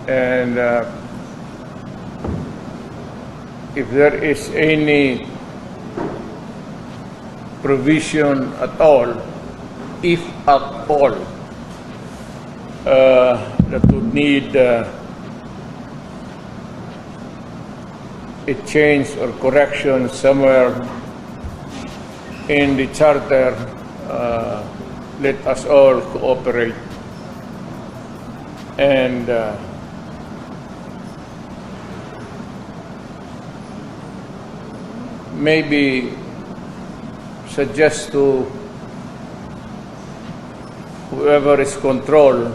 And if there is any provision at all, if at all, that would need a change or correction somewhere in the charter, let us all cooperate and maybe suggest to whoever is control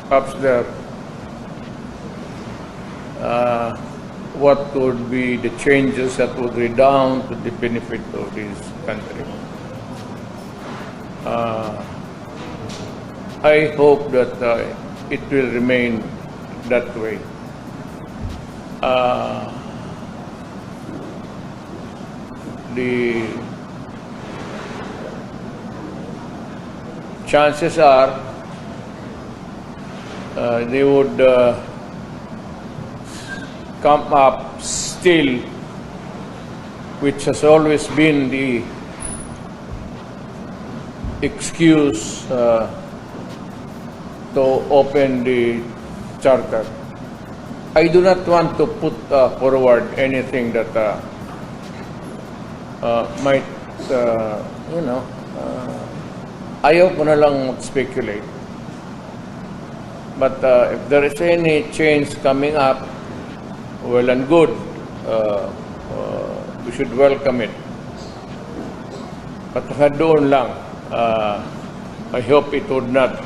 perhaps there what would be the changes that would redound to the benefit of this country. I hope that it will remain that way. The chances are they would come up still, which has always been the excuse to open the charter. I do not want to put forward anything that might, ayaw ko na lang mag-speculate. But if there is any change coming up, well and good, we should welcome it. But doon lang, I hope it would not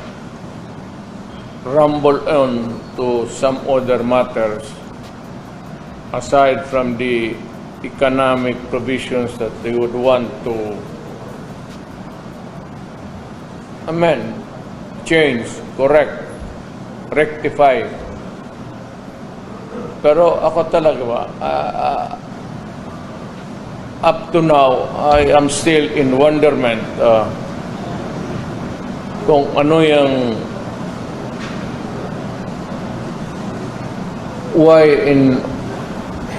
rumble on to some other matters aside from the economic provisions that they would want to amend, change, correct, rectify. Pero ako talaga ba, up to now, I am still in wonderment kung ano yung why in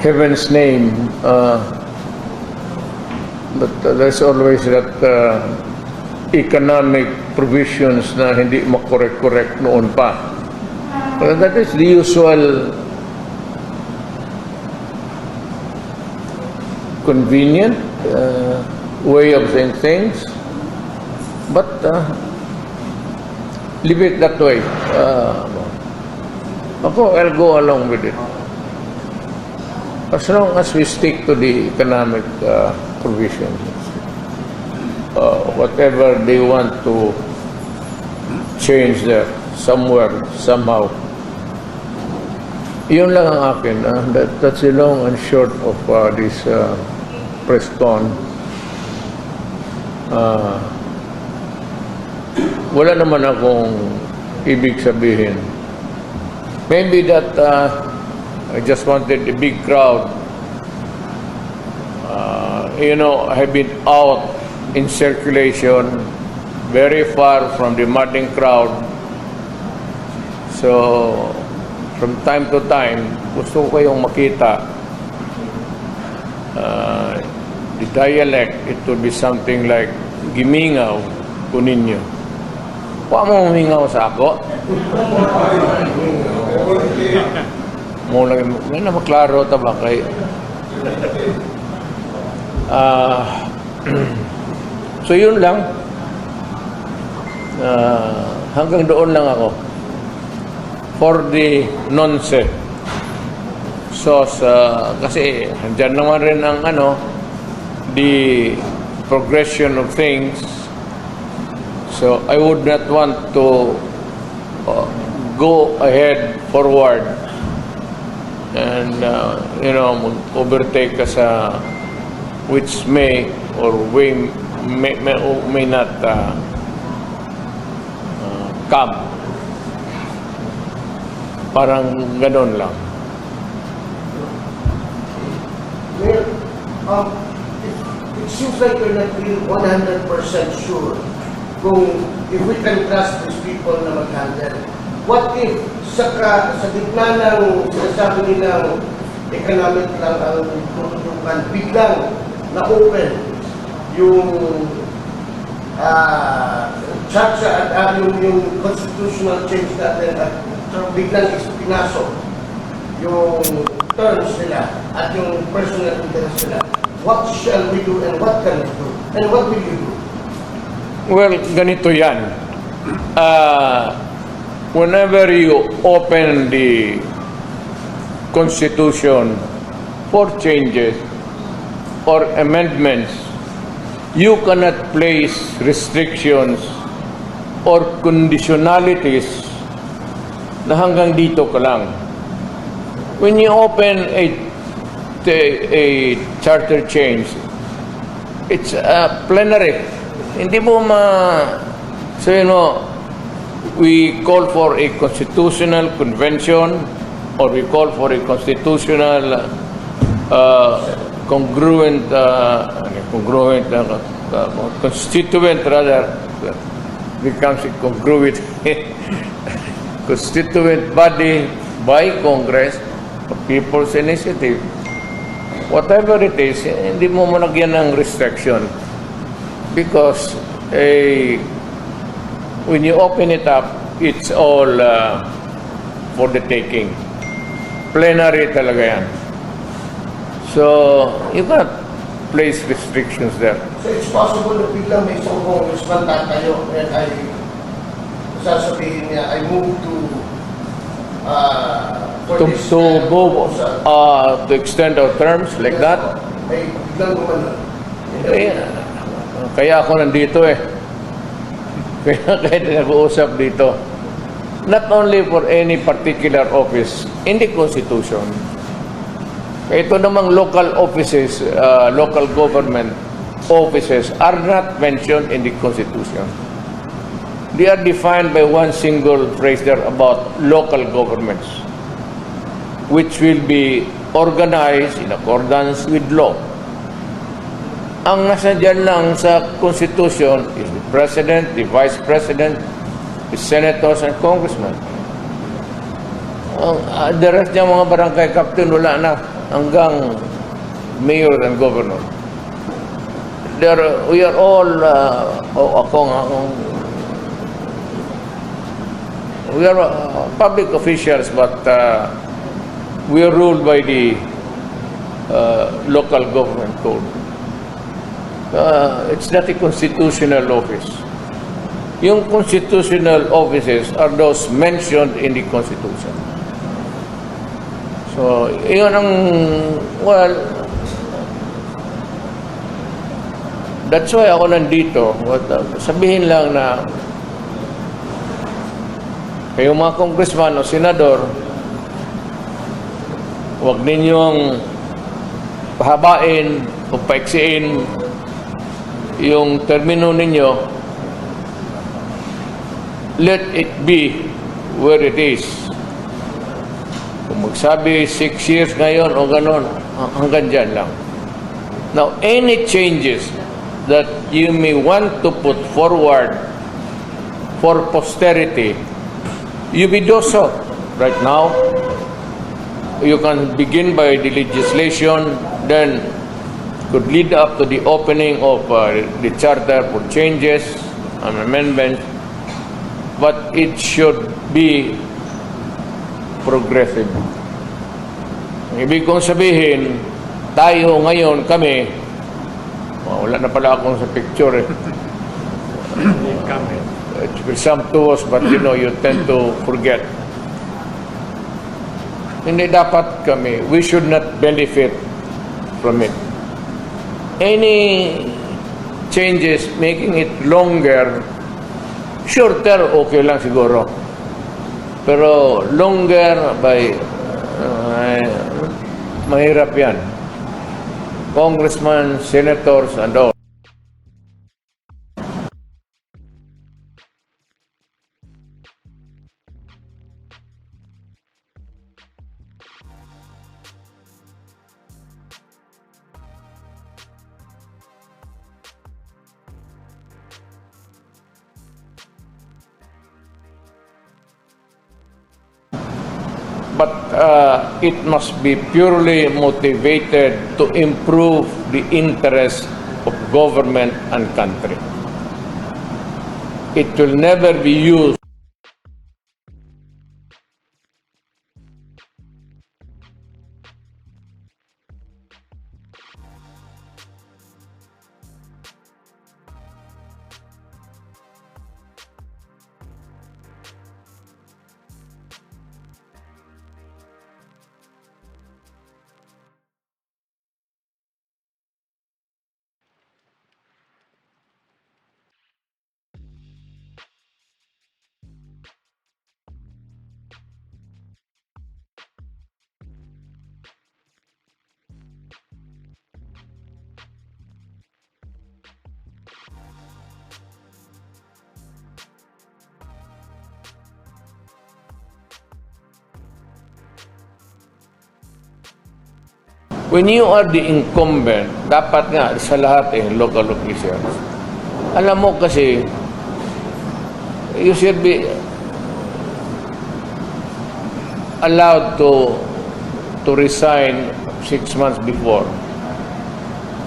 heaven's name but there's always that economic provisions na hindi makorek-korek noon pa. But that is the usual convenient way of saying things, but leave it that way. I'll go along with it. As long as we stick to the economic provisions, whatever they want to change there, somewhere, somehow. Yun lang ang akin. That's the long and short of this press con. Wala naman akong ibig sabihin. Maybe that I just wanted a big crowd. I have been out in circulation, very far from the madding crowd. So, from time to time, gusto ko kayong makita. The dialect, it would be something like, gimingaw ko ninyo. Huwag mo humingaw sa ako. Mula na maklaro taba kay so yun lang, hanggang doon lang ako for the nonsense. So kasi andyan naman rin ang the progression of things, so I would not want to go ahead forward and overtake ka sa which may or may not come. Parang ganon lang. Well, it seems like you're not really 100% sure kung if we can trust these people na mag-handle what if sa gitna ng sinasabi nilang economic lang ang tututukan, biglang na-open yung tsa at yung constitutional change natin at biglang pinasok yung terms nila at yung personal interest nila. What shall we do and what can we do? And what will you do? Well, ganito yan. Whenever you open the Constitution for changes or amendments, you cannot place restrictions or conditionalities na hanggang dito ka lang. When you open a charter change, it's plenary. Hindi mo so we call for a constitutional convention or we call for a constitutional constituent rather becomes a congruent constituent body by Congress, people's initiative. Whatever it is, hindi mo malagyan ng restriction because when you open it up, it's all for the taking. Plenary talaga yan. So, you cannot place restrictions there. So it's possible na biglang may isang congressman tayo and ay sasabihin niya, I move to for this, to extend our terms like that. Ay biglang gumano. Kaya ako nandito eh. Kaya nag-uusap dito. Not only for any particular office in the Constitution. Ito namang local offices, local government offices are not mentioned in the Constitution. They are defined by one single phrase there about local governments, which will be organized in accordance with law. Ang nasa dyan lang sa Constitution is the President, the Vice President, the Senators, and Congressmen. The rest ng mga barangay captain wala na hanggang Mayor and Governor. We are all, we are public officials, but we are ruled by the local government code. It's not a constitutional office. Yung constitutional offices are those mentioned in the Constitution. So, yun ang, well, that's why ako nandito. Sabihin lang na kayong mga congressman o senador, huwag ninyong pahabain o paiksiin yung termino ninyo. Let it be where it is. Kung magsabi 6 years ngayon o ganon, hanggang dyan lang. Now, any changes that you may want to put forward for posterity, you may do so right now. You can begin by the legislation, then could lead up to the opening of the charter for changes and amendments, but it should be progressive. Ibig kong sabihin, tayo ngayon, kami, wala na pala akong sa picture eh. It's presumptuous, but you tend to forget. Hindi dapat kami, we should not benefit from it. Any changes making it longer, shorter, okay lang siguro. Pero longer by mahirap yan. Congressmen, senators, and all. but it must be purely motivated to improve the interests of government and country. It will never be used when you are the incumbent, dapat nga sa lahat local officials. Alam mo kasi, you should be allowed to resign 6 months before.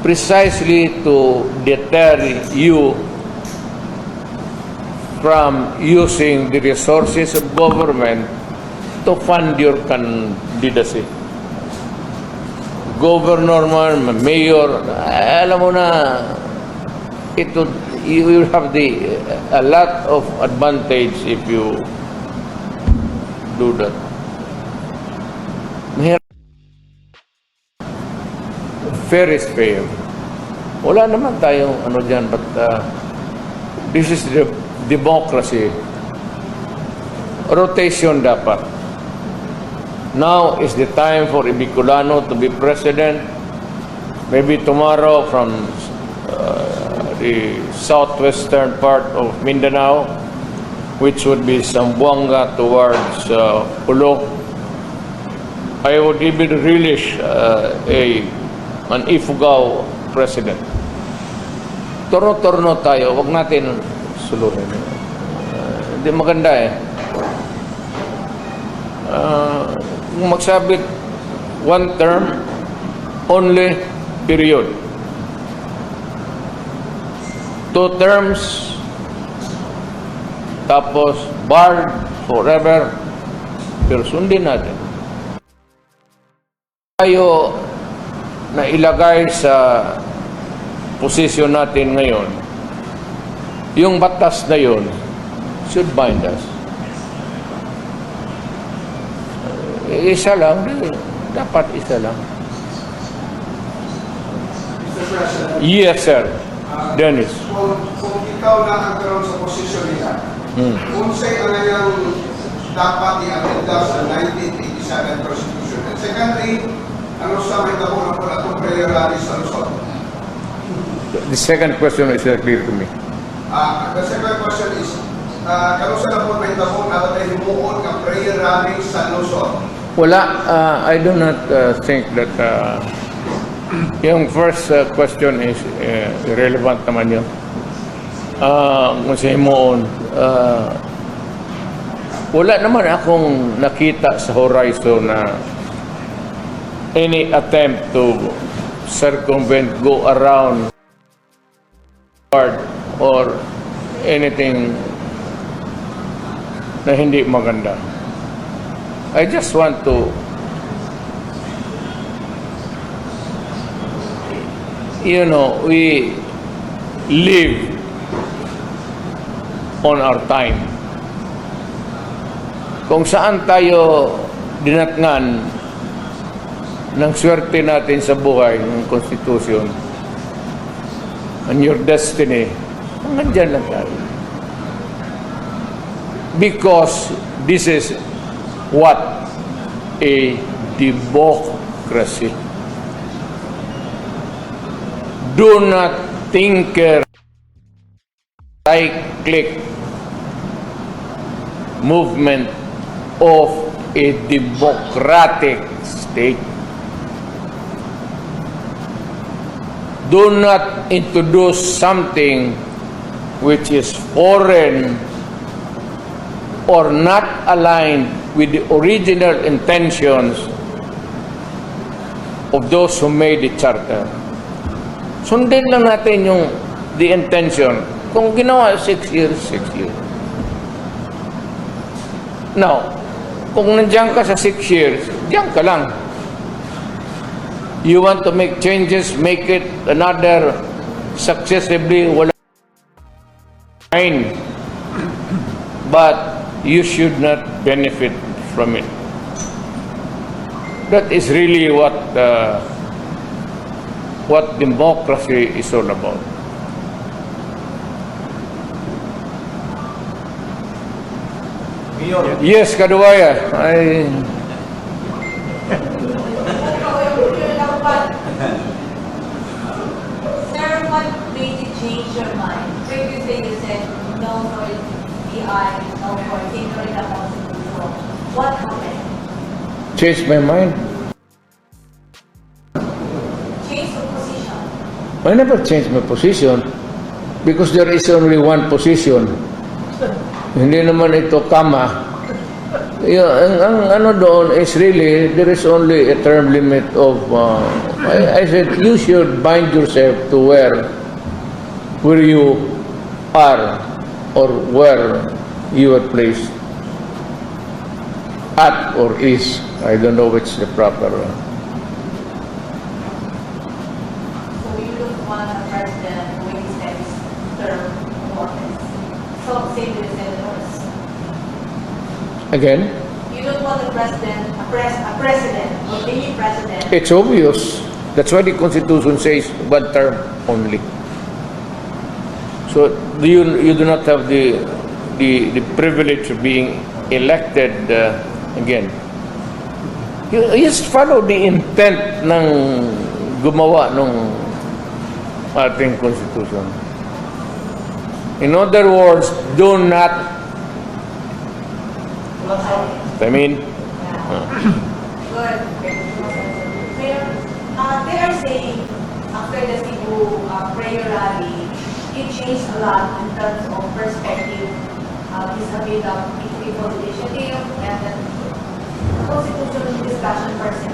Precisely to deter you from using the resources of government to fund your candidacy. Governor man, mayor, alam mo na, you will have a lot of advantage if you do that. Fair is fair. Wala naman tayong ano dyan, but this is the democracy. Rotation dapat. Now is the time for Bicolano to be president. Maybe tomorrow from the southwestern part of Mindanao, which would be Zamboanga towards Pulong. I would even relish an Ifugao president. Torno-torno tayo, wag natin suluhin. Hindi maganda magsabit one term only, period. 2 terms, tapos barred forever, pero sundin natin. Tayo na ilagay sa posisyon natin ngayon, yung batas na yun should bind us. Isa lang, dapat isa lang. Mr. President, Yes, sir. Dennis. kung ikaw lang ang karoon sa posisyon nila, kung sa'yo ang ngayong dapat i-amenda sa 1987 Constitution. And secondly, ano sa may damo na po na itong prayer rally sa Luzon? The second question is clear to me. The second question is, kano sa po may damo na tayo himuon ng prayer rally sa Luzon? Wala, I do not think that yung first question is irrelevant naman yun. Kung sa himuon, wala naman akong nakita sa horizon na any attempt to circumvent, go around or anything na hindi maganda. I just want to we live on our time. Kung saan tayo dinatngan ng swerte natin sa buhay, ng Constitution, and your destiny, hanggang dyan lang tayo. Because this is what a democracy. Do not tinker cyclic movement of a democratic state. Do not introduce something which is foreign or not aligned with the original intentions of those who made the charter. Sundin lang natin yung the intention. Kung ginawa 6 years, 6 years. Now, kung nandiyan ka sa 6 years, diyan ka lang. You want to make changes, make it another successively, wala fine. But you should not benefit from it. That is really what democracy is all about. Yes, Kaduwaya. Sir, what made you change your mind? Previously you said no for BI, no for ignoring the Constitution. What happened? Change my mind. Change the position. I never changed my position because there is only one position. Hindi naman ito kama. Ang ano doon is really, there is only a term limit of, I said, you should bind yourself to where you are or where you are placed. At or is. I don't know which the proper one. So you don't want a president who extends term of office. So same with the senators. Again, You don't want a president, a president, or any president. it's obvious. That's why the Constitution says one term only. So you do not have the privilege of being elected again. You just follow the intent ng gumawa ng ating Constitution. In other words, do not, I mean, Good. Mayor, they are saying after the Cebu prayer rally, it changed a lot in terms of perspective vis-a-vis the people initiative and the constitutional discussion person.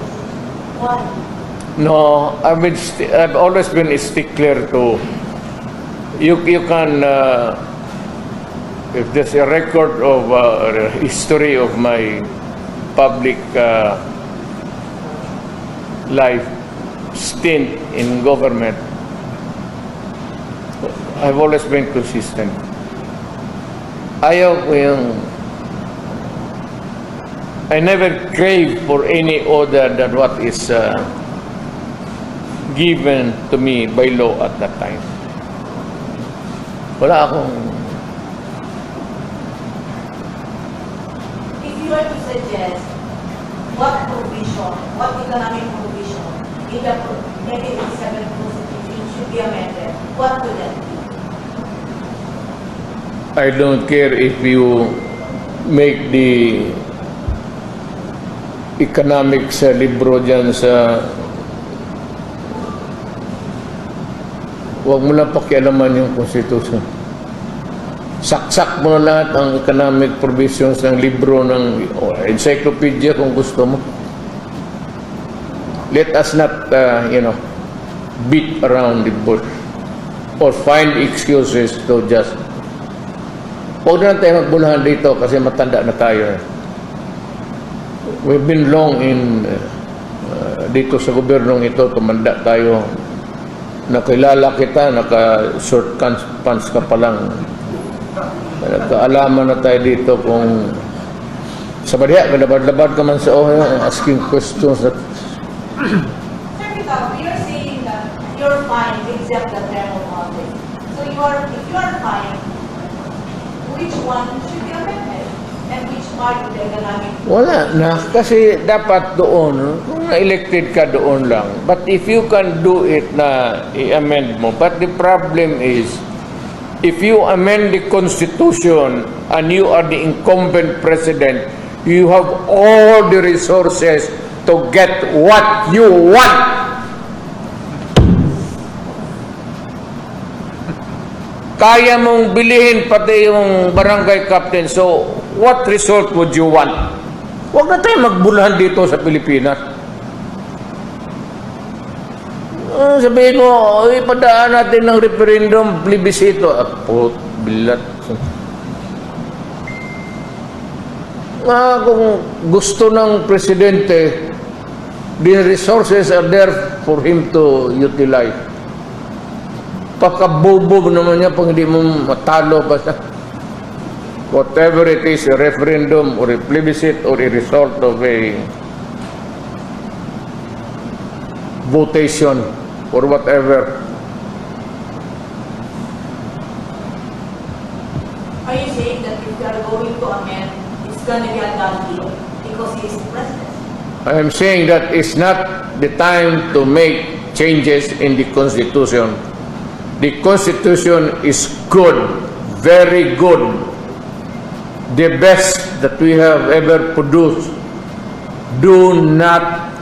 Why? no, I've always been a stickler to, you can, if there's a record of a history of my public life stint in government, I've always been consistent. Ayaw ko yung, I never crave for any other than what is given to me by law at that time. Wala akong, If you were to suggest what provision, what economic provision in the 1987 Constitution should be amended, what would that be? I don't care if you make the economics libro dyan sa, huwag mo lang pakialaman yung Constitution. Saksak mo na lahat ang economic provisions ng libro ng encyclopedia kung gusto mo. Let us not, beat around the bush or find excuses to just, huwag na tayo magbulahan dito kasi matanda na tayo. We've been long in dito sa gobyernong ito, tumanda tayo. Nakilala kita, naka-short pants ka pa lang. Nagkaalaman na tayo dito kung sa badya, labad-labad ka man sa asking questions that... Sir, because you're saying that you're fine except the term of office. So if you are fine, which one should be amended? And which part of the economic? Wala na, kasi dapat doon, kung na-elected ka doon lang. But if you can do it na i-amend mo, but the problem is, if you amend the Constitution and you are the incumbent president, you have all the resources to get what you want. Kaya mong bilihin pati yung barangay captain. So, what result would you want? Huwag na tayo magbulahan dito sa Pilipinas. Sabihin mo, ipadaan natin ng referendum, plebisito. Bilat. Kung gusto ng presidente, the resources are there for him to utilize. Pagkabobo naman niya pag hindi mo matalo basta. Whatever it is, a referendum or a plebiscite or a result of a votation or whatever. Are you saying that if you are going to amend, it's going to be a done deal because he is the president? I am saying that it's not the time to make changes in the Constitution. The Constitution is good, very good, the best that we have ever produced. Do not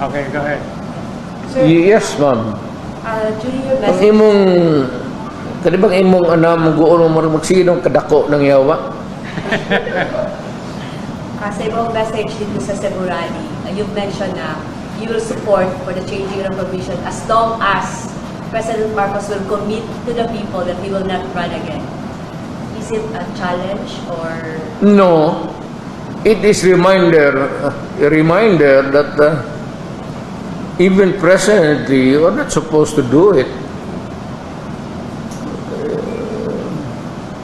Okay, go ahead. Yes, ma'am. During your Ang message, imong kadibang imong anam guon mo magsinong kadako ng yawa. Sa ibang message dito sa Cebu Rally, you've mentioned na you will support for the changing of provision as long as President Marcos will commit to the people that he will not run again. Is it a challenge or... No, it is a reminder that even presently you are not supposed to do it.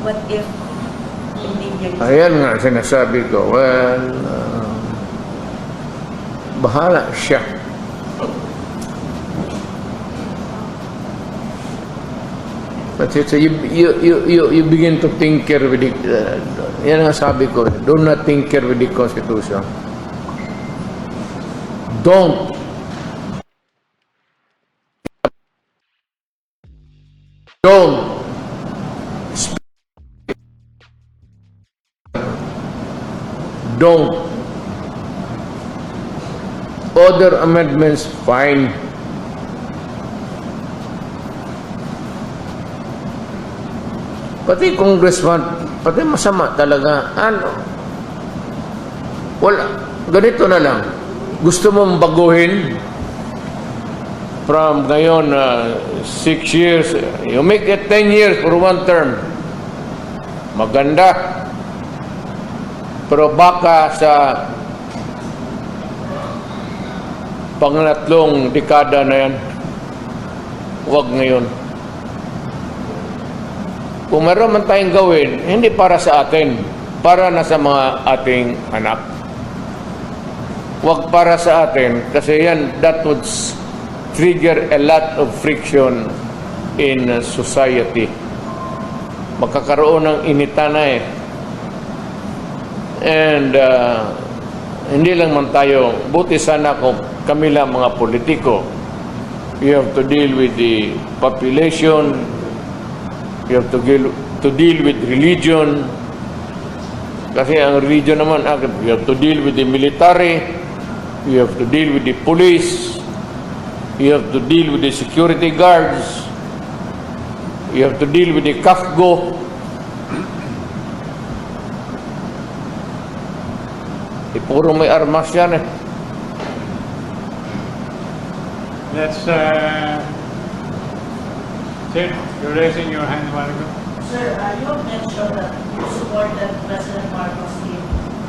What if hindi niya... Ayan nga sinasabi ko, well, bahala siya. But it's you begin to tinker with it. Yan ang sabi ko, do not tinker with the Constitution. Don't don't other amendments fine. Pati congressman, pati masama talaga. Ano? Wala. Ganito na lang. Gusto mong baguhin from ngayon 6 years, you make it 10 years for one term. Maganda. Pero baka sa panglatlong dekada na yan, huwag ngayon. Kung meron man tayong gawin, hindi para sa atin, para na sa mga ating anak. Huwag para sa atin, kasi yan, that would trigger a lot of friction in society. Magkakaroon ng inita na eh. And hindi lang man tayo, buti sana kung kami lang mga politiko. You have to deal with the population, you have to deal with religion, kasi ang religion naman, you have to deal with the military, you have to deal with the police, you have to deal with the security guards, you have to deal with the kafgo. Puro may armas yan eh. Let's, Sir, you're raising your hand a while ago. Sir, you have mentioned that you supported President Marcos in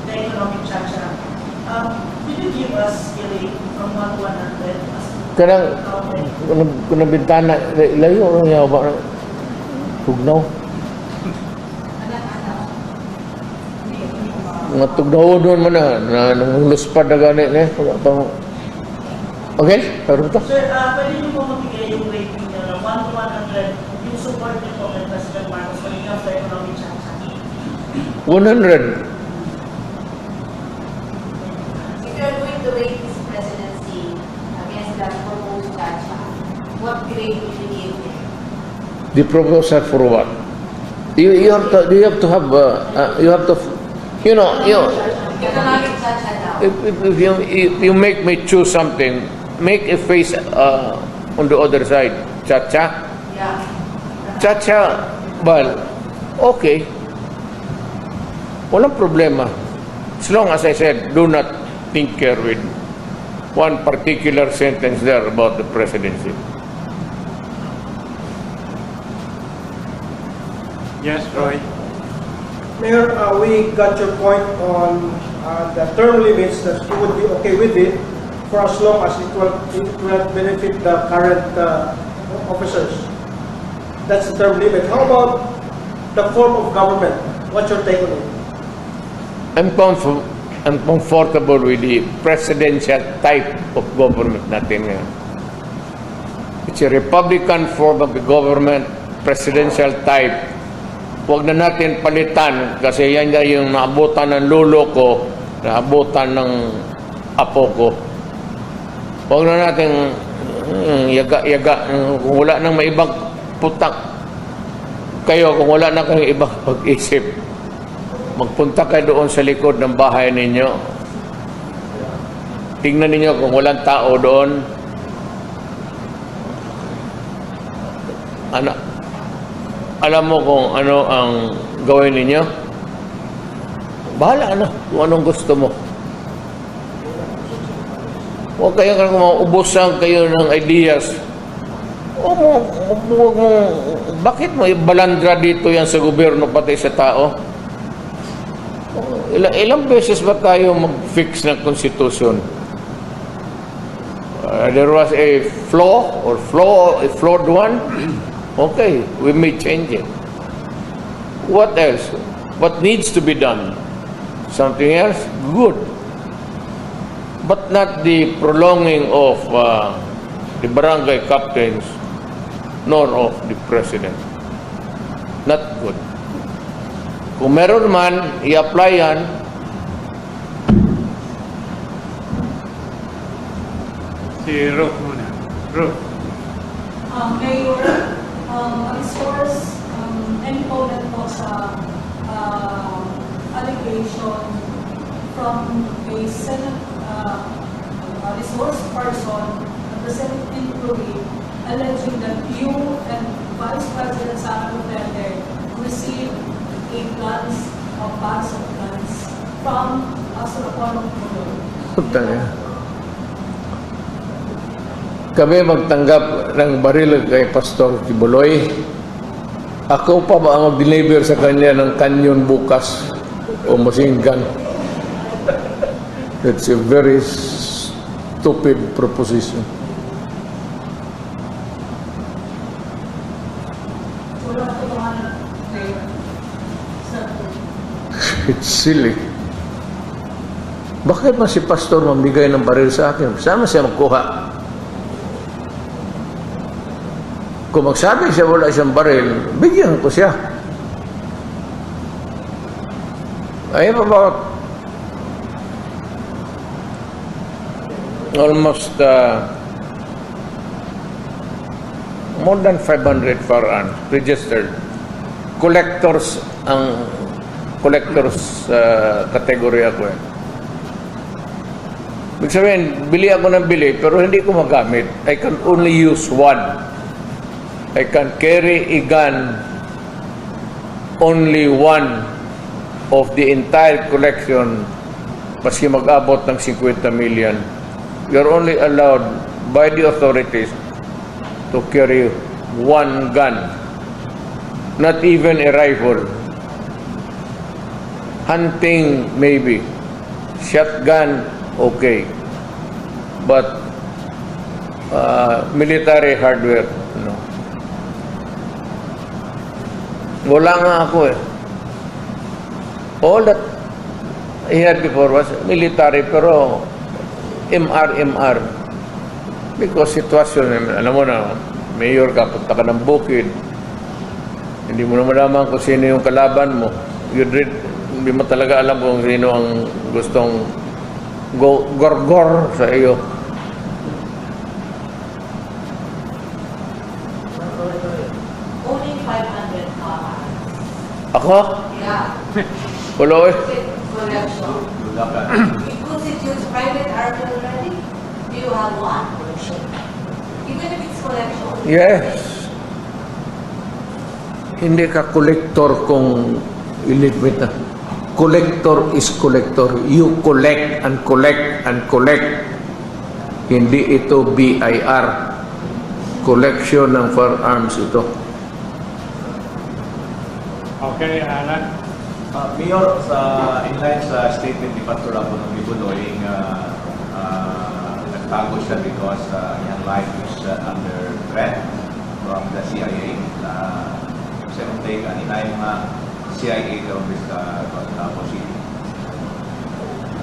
the economic chacha. Could you give us a rate from 1 to 100? Kung bintana, ilayo ang yawa. Tugnaw. Mga tugnaw doon man na nanguluspad na ganit eh. Okay? Pero ito. Sir, pwede niyo po magbigay yung rating niyo na 1 to 100 yung support niyo po kay President Marcos when it comes to economic chacha? 100. if you are going to rate his presidency against the proposed chacha, what grade would you give him? The proposal for what? You have to have you know Economic chacha now. if you make me choose something, make a face on the other side. Cha-cha. Yeah. Cha-cha, well, okay. Walang problema. As long as I said, do not tinker with one particular sentence there about the presidency. Yes, Roy. Mayor, we got your point on the term limits, that you would be okay with it for as long as it will benefit the current officers. That's the term limit. How about the form of government? What's your take on it? I'm comfortable with the presidential type of government natin ngayon. It's a Republican form of the government, presidential type. Huwag na natin palitan kasi yan na yung naabutan ng lolo ko, naabutan ng apo ko. Huwag na natin yaga-yaga. Kung wala nang may ibang putak kayo, kung wala na kayong ibang pag-isip, magpunta kayo doon sa likod ng bahay ninyo. Tingnan ninyo kung walang tao doon. Alam mo kung ano ang gawin ninyo? Bahala na kung anong gusto mo. Huwag kayo ubusan kayo ng ideas. Bakit mo ibalandra dito yan sa gobyerno pati sa tao? Ilang beses ba tayo mag-fix ng konstitusyon? There was a flaw or a flawed one. Okay, we may change it. What else? What needs to be done? Something else? Good. But not the prolonging of the barangay captains nor of the president. Not good. Kung meron man, i-apply yan. Si Ruth muna. Ruth. Mayor, resource component po sa allegation from a Senate resource person, the Senate employee, alleging that you and Vice President Sara Duterte received a box of guns from Asuraponong Pulong. Kami magtanggap ng baril kay Pastor Kibuloy. Ako pa ba ang mag-deliver sa kanya ng kanyon bukas o machine gun? It's a very stupid proposition. Wala ka tumahan, Mayor. It's silly. Bakit man si Pastor mamigay ng baril sa akin? Saan siya magkuha? Kung magsabi siya wala siyang baril, bigyan ko siya. I have about almost more than 500 firearms registered. Collectors category ako eh. Ibig sabihin, bili ako ng bili pero hindi ko magamit. I can only use one. I can carry a gun only one of the entire collection, maski mag-abot ng 50 million. You're only allowed by the authorities to carry one gun, not even a rifle. Hunting, maybe. Shotgun, okay. But military hardware, no. Wala nga ako eh. All that I had before was military, pero MR. Because sitwasyon, alam mo na, mayor ka, punta ka ng bukid, hindi mo na malaman kung sino yung kalaban mo. Hindi mo talaga alam kung sino ang gustong gorgor sa iyo. Only 500 Ako? Yeah. Wala eh. Collection. It constitutes what? Even if it's collection. Yes. Hindi ka collector kung illegitimate na. Collector is collector. You collect and collect and collect. Hindi ito BIR. Collection ng firearms ito. Okay, Alan. Mayor, inline sa statement ni Pastor Apo ng Bibuloy, nagtago siya because yung life is under threat from the CIA. Sa take, inline mga CIA terrorist Davao City.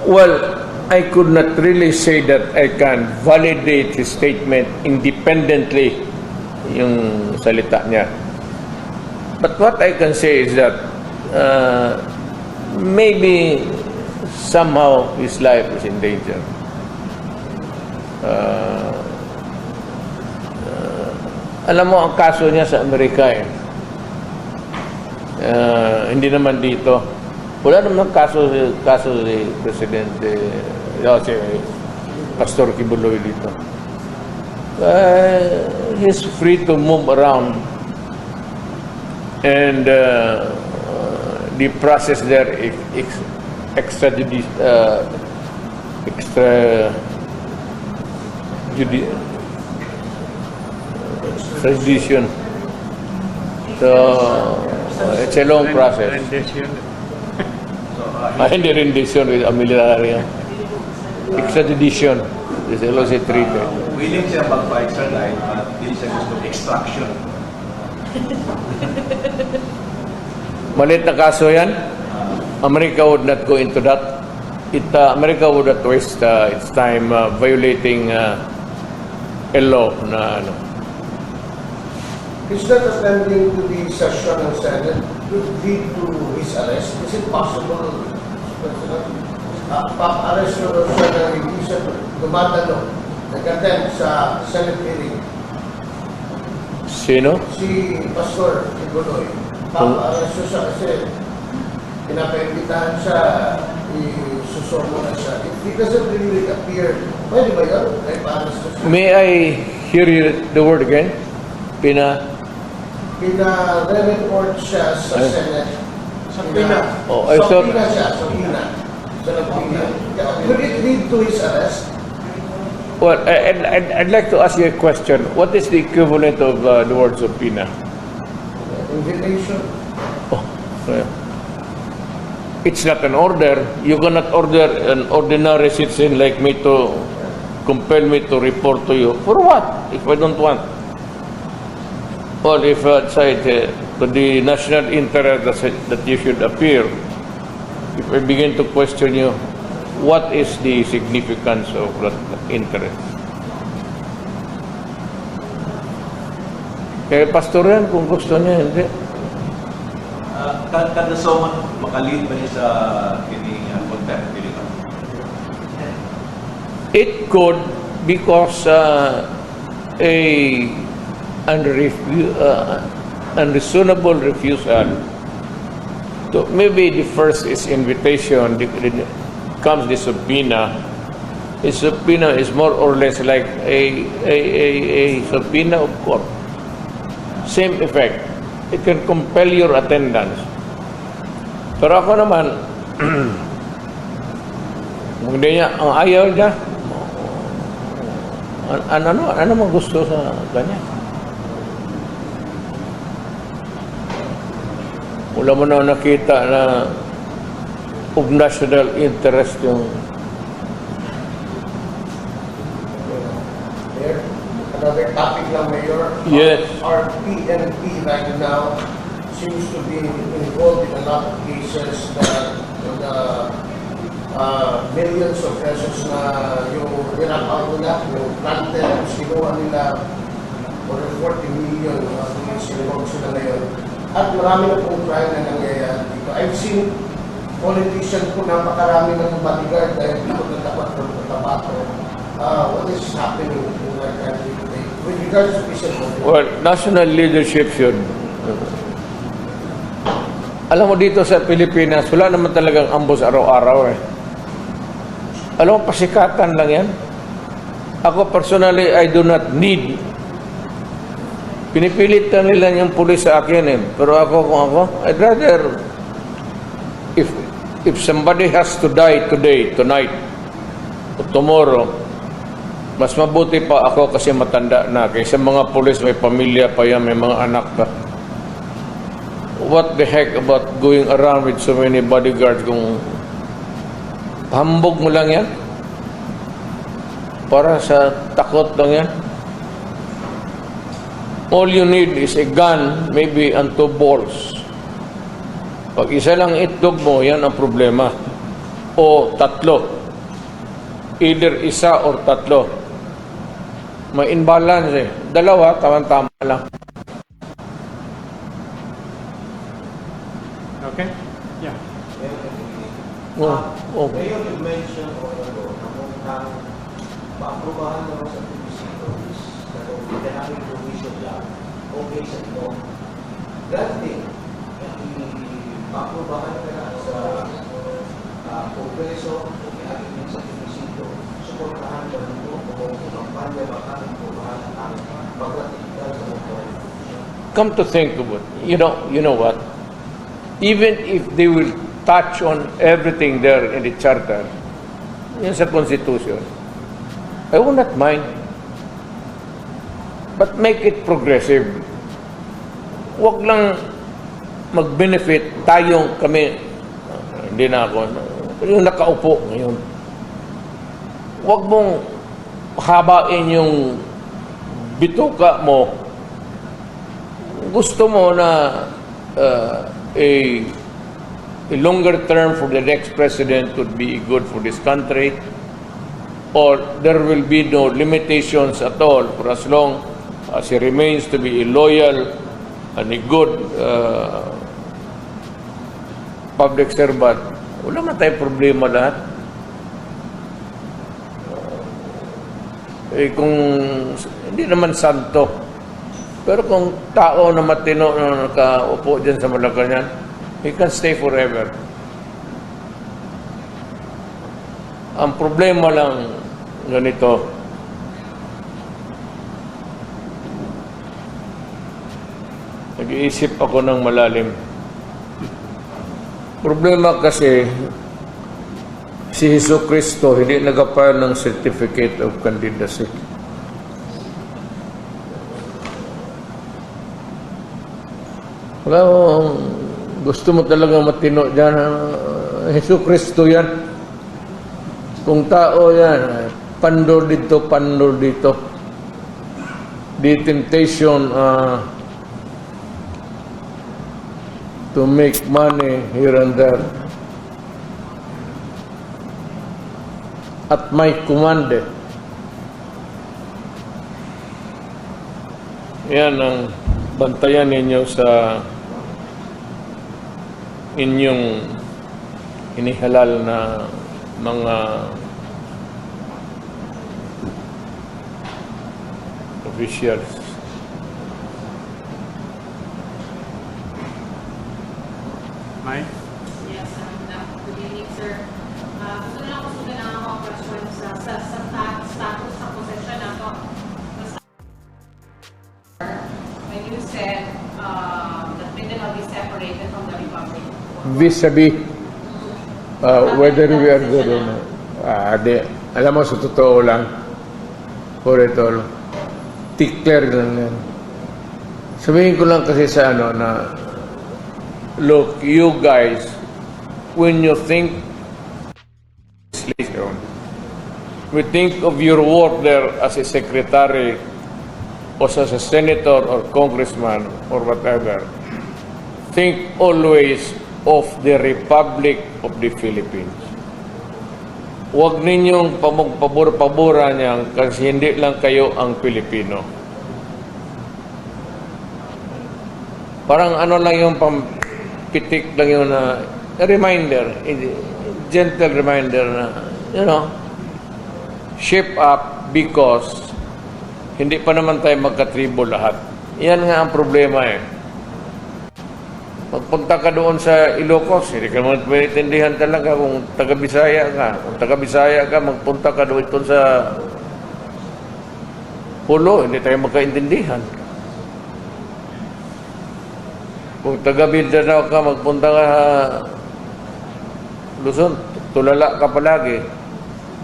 Well, I could not really say that I can validate his statement independently, yung salita niya. But what I can say is that maybe somehow his life is in danger. Alam mo, ang kaso niya sa Amerika hindi naman dito. Wala naman kaso si Presidente, si Pastor Kibuloy dito. He's free to move around, and the process there extradition. So it's a long process. Rendition. Hindi rendition with a military. Extradition is also treated. Willing siya magpa-extradite, but hindi siya gusto extraction. Malit na kaso yan. America would not go into that. America would not waste its time violating a law na ano. Is that attending to the session ng Senate could lead to his arrest? Is it possible pa-arrest nyo siya ng hindi siya dumadalo, nag-attend sa Senate hearing? Sino? Si Pastor Kibuloy. Pa-arrest nyo siya kasi pinapaimbitahan siya, isusormo na siya. If he doesn't really appear, pwede ba yun? Ay pa-arrest nyo siya. May I hear the word again? Pina-report siya sa Senate. Sa Pina. Oh, I thought... Sa Pina siya, sa Pina. Sa Pina. Could it lead to his arrest? Well, I'd like to ask you a question. What is the equivalent of the word subpoena? Invitation. Oh, yeah. It's not an order. You cannot order an ordinary citizen like me to compel me to report to you. For what? If I don't want. Well, if outside the national interest that you should appear, if I begin to question you, what is the significance of that interest? Kaya pastor yan, kung gusto niya, hindi. Kada so makalid ba niya sa kining contempt dito? It could, because unreasonable refusal to, maybe the first is invitation, comes the subpoena. A subpoena is more or less like a subpoena of court. Same effect. It can compel your attendance. Pero ako naman, hindi niya, ang ayaw niya, ano mo gusto sa kanya? Wala mo na nakita na of national interest yung... Mayor, another topic lang, Mayor. Yes. Our PNP right now seems to be involved in a lot of cases that millions of pesos na yung nirakaw nila, yung granted, sinuha nila for 40 million, sinuha sila ngayon. At marami na pong crime na nangyayari dito. I've seen politician po napakarami ng bodyguard dahil dito na dapat from Cotabato. What is happening in our country today with regards to peace and order? Well, national leadership should... alam mo dito sa Pilipinas, wala naman talagang ambos araw-araw eh. Alam mo, pasikatan lang yan. Ako personally, I do not need. Pinipilit na nila yung pulis sa akin eh. Pero kung I'd rather, if somebody has to die today, tonight, o tomorrow, mas mabuti pa ako kasi matanda na. Kaysa mga pulis, may pamilya pa yan, may mga anak pa. What the heck about going around with so many bodyguards kung hambog mo lang yan? Para sa takot lang yan? All you need is a gun, maybe, and 2 balls. Pag isa lang itlog mo, yan ang problema. O 3. Either isa or 3. May imbalance eh. 2, tama-tama lang. Okay? Yeah. Okay. Ngayon, you mentioned na kung paaprubahan naman sa pilipinas na kung economic provision lang, okay sa ito. Granting, paaprubahan ka na sa Kongreso, okay din sa pilipinas, suportahan ka nito kung kampanya baka paaprubahan ang paglatikal sa motor. Come to think of it, you know what? Even if they will touch on everything there in the charter, yun sa Constitution, I will not mind. But make it progressive. Huwag lang mag-benefit tayong kami, hindi na ako, yung nakaupo ngayon. Huwag mong habain yung bituka mo. Gusto mo na a longer term for the next president would be good for this country, or there will be no limitations at all for as long as he remains to be a loyal and a good public servant. Wala man tayong problema lahat. Kung hindi naman santo, pero kung tao na matino na nakaupo dyan sa Malacanang, he can stay forever. Ang problema lang ganito, nag-iisip ako ng malalim. Problema kasi, si Jesucristo hindi nag-file ng certificate of candidacy. Wala, gusto mo talaga matino dyan, Jesucristo yan. Kung tao yan, pandor dito, pandor dito. The temptation to make money here and there. At may command. Yan ang bantayan ninyo sa inyong inihalal na mga officials. Mike? Yes, good evening, sir. Gusto lang ako sundan ang mga questions sa status sa possession ako. When you said that Mindanao is separated from the Republic. Vis-a-vis whether we are good or not. Alam mo, sa totoo lang, for it all, declare lang yan. Sabihin ko lang kasi sa na, look, you guys, when you think legislation, we think of your work there as a secretary or as a senator or congressman or whatever. Think always of the Republic of the Philippines. Huwag ninyong pabor-paboran yan kasi hindi lang kayo ang Pilipino. Parang ano lang yung pitik lang yun na reminder, gentle reminder na, shape up because hindi pa naman tayo magkatribo lahat. Yan nga ang problema eh. Pagpunta ka doon sa Ilocos, hindi ka maintindihan talaga kung taga-Bisaya ka. Kung taga-Bisaya ka, magpunta ka doon sa Hulo, hindi tayo magkaintindihan. Kung taga Mindanao ka, magpunta ka Luzon, tulala ka palagi.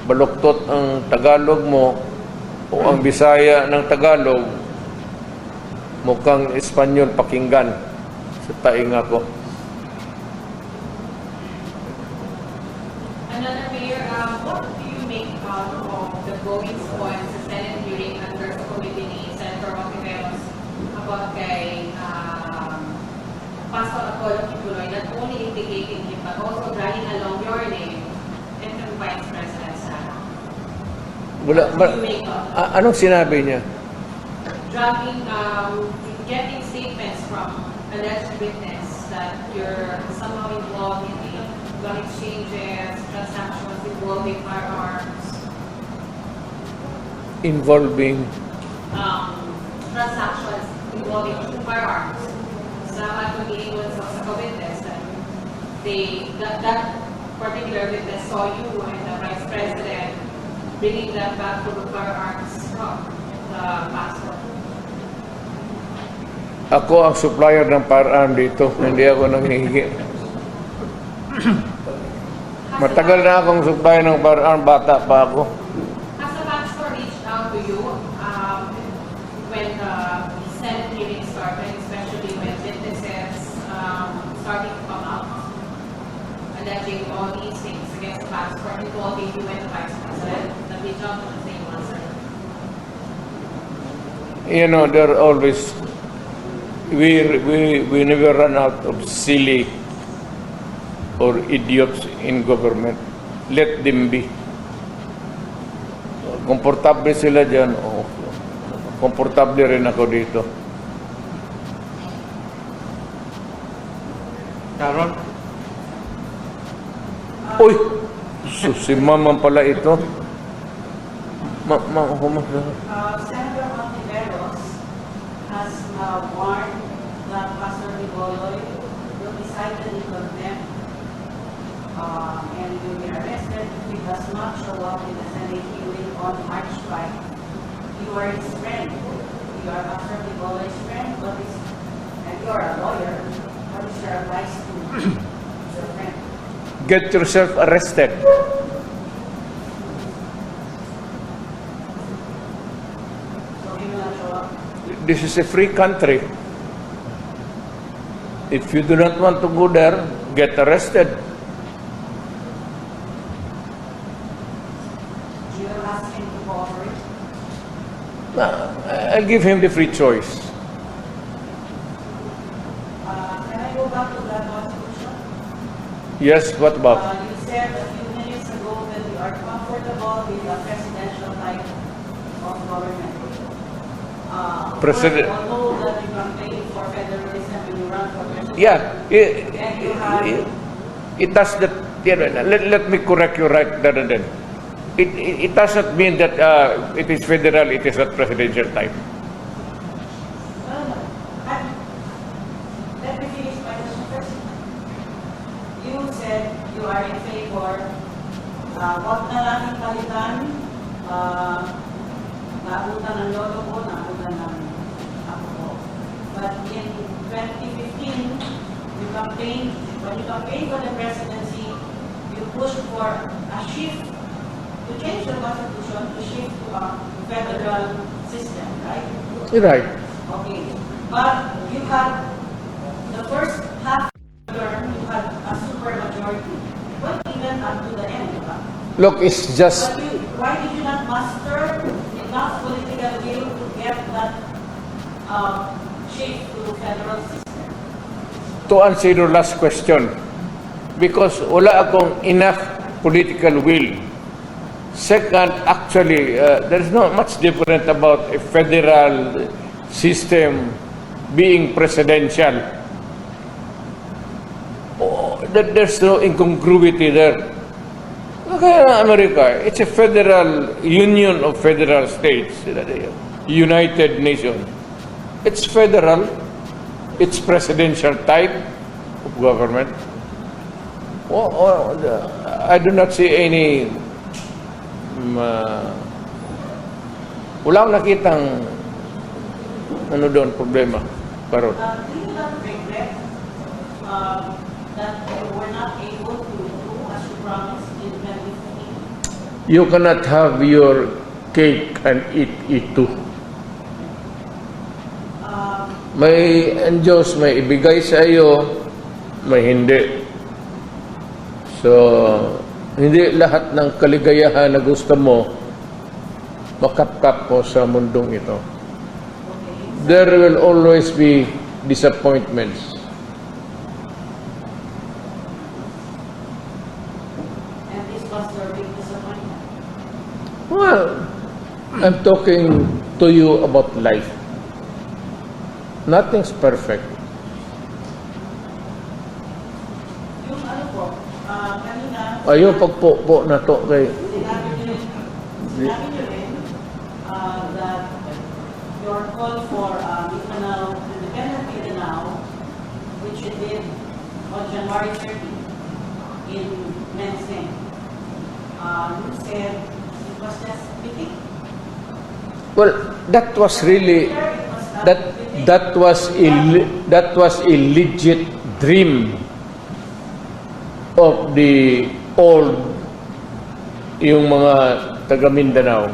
Baluktot ang Tagalog mo o ang Bisaya ng Tagalog, mukhang Espanyol pakinggan sa tainga ko. Another mayor, what do you make out of the goings on sa Senate hearing under sa committee ni Senator Rodrigo about kay Pastor Apollo Kibuloy, not only indicating him but also dragging along your name and the Vice President Sara? Anong sinabi niya? Dragging, getting statements from alleged witness that you're somehow involved in the gun exchanges, transactions involving firearms. Involving? Transactions involving firearms. Sa pag-iingon sa witness that particular witness saw you and the Vice President bringing that back to the firearms from the pastor. Ako ang supplier ng firearm dito, hindi ako nanghihingi. Matagal na akong supplier ng firearm, bata pa ako. Has the pastor reached out to you when the Senate hearing started, especially when witnesses starting to come out, alleging all these things against the pastor, involving you and the Vice President, that they jumped on the same answer? You know, there are always, we never run out of silly or idiots in government. Let them be. Komportable sila dyan, komportable rin ako dito. Sharon? Uy! Si Mama pala ito. Senator Montiveros has warned that Pastor Reboloy will be cited in contempt and will be arrested if he does not show up in the Senate hearing on March 5. You are his friend. You are Pastor Reboloy's friend, and you are a lawyer. What is your advice to your friend? Get yourself arrested. This is a free country. If you do not want to go there, get arrested. You will ask him to cooperate. I'll give him the free choice. Can I go back to that constitution? Yes, what about? You said a few minutes ago that you are comfortable with the presidential type of government. President. Although that you campaign for federalism when you run for president. Yeah, it does that. Let me correct you right there and then. It does not mean that it is federal, it is not presidential type. Let me finish my question first. You said you are in favor, wag na lang ang palitan, naabutan ng lolo ko, naabutan ng ako ko. But in 2015, when you campaigned for the presidency, you pushed for a shift, to change the constitution, to shift to a federal system, right? Right. Okay. But you had, the first half term, you had a super majority. What even up to the end, diba? Look, it's just. But why did you not muster enough political will to get that shift to federal system? To answer your last question, because wala akong enough political will. Second, actually, there is not much different about a federal system being presidential. There's no incongruity there. Okay, America, it's a federal union of federal states, United Nations. It's federal. It's presidential type of government. I do not see any Wala akong nakitang ano doon, problema. Pero, Do you not regret that you were not able to do as you promised in 2015? you cannot have your cake and eat it too. May ang Diyos may ibigay sa iyo, may hindi. So, hindi lahat ng kaligayahan na gusto mo makapkap mo sa mundong ito. There will always be disappointments. And this was your big disappointment. Well, I'm talking to you about life. Nothing's perfect. Yung ano po, kanina, Ayaw pagpo na to kay sinabi niyo rin that your call for Mindanao, independent Mindanao, which you did on January 30 in Mensing, you said it was just pity. well, that was really that was a legit dream of the old yung mga taga Mindanao.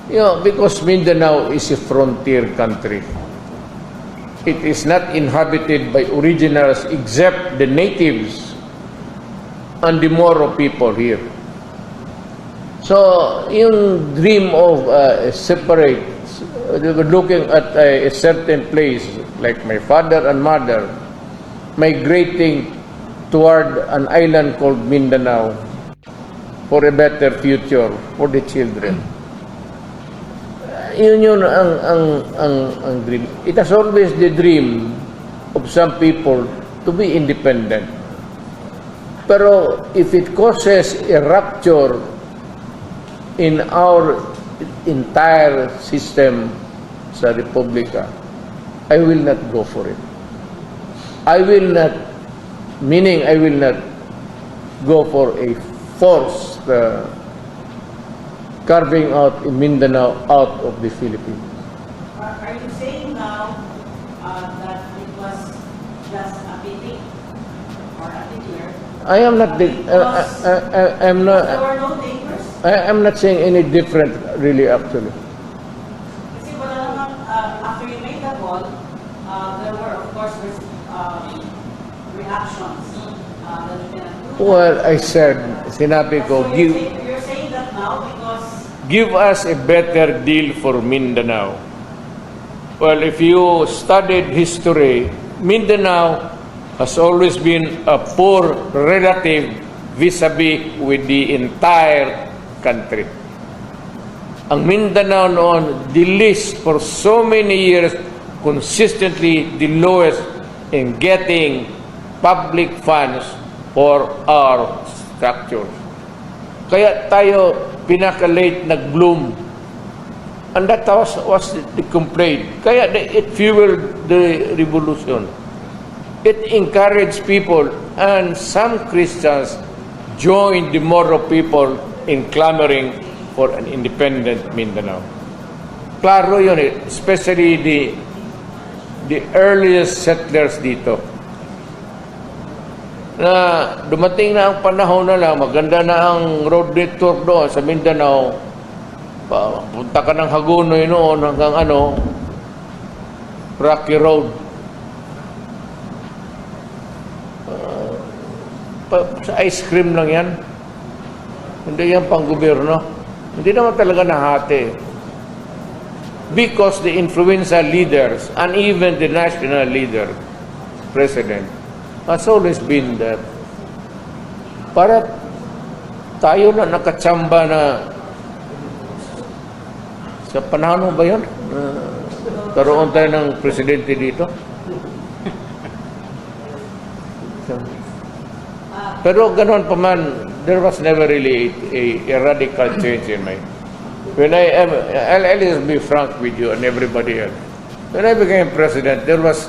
You know, because Mindanao is a frontier country. It is not inhabited by originals except the natives and the Moro people here. So, yung dream of separate, looking at a certain place, like my father and mother, migrating toward an island called Mindanao for a better future for the children. Yun ang dream. It has always the dream of some people to be independent. Pero if it causes a rupture in our entire system sa Republika, I will not go for it. I will not go for a forced carving out in Mindanao out of the Philippines. Are you saying now that it was just a pity or a picture? I am not. I'm not. There were no takers? I'm not saying any different, really. Actually, Kasi wala naman, after you made the call, there were of course reactions that you cannot do. well, I said, sinabi ko, So you're saying that now because give us a better deal for Mindanao. Well, if you studied history, Mindanao has always been a poor relative vis-a-vis with the entire country. Ang Mindanao noon, the least for so many years, consistently the lowest in getting public funds for our structures. Kaya tayo pinaka-late nag-bloom. And that was the complaint. Kaya it fueled the revolution. It encouraged people, and some Christians joined the Moro people in clamoring for an independent Mindanao. Klaro yun especially the earliest settlers dito. Na dumating na ang panahon na lang, maganda na ang road network doon sa Mindanao. Punta ka ng Hagonoy noon hanggang Rocky Road. Sa ice cream lang yan. Hindi yan pang gobyerno. Hindi naman talaga nahati. Because the influential leaders and even the national leader, president, has always been there. Para tayo na nakatsamba na sa panahon ba yun? Karoon tayo ng presidente dito. Pero ganoon pa man, there was never really a radical change in my... I'll just be frank with you and everybody else. When I became president, there was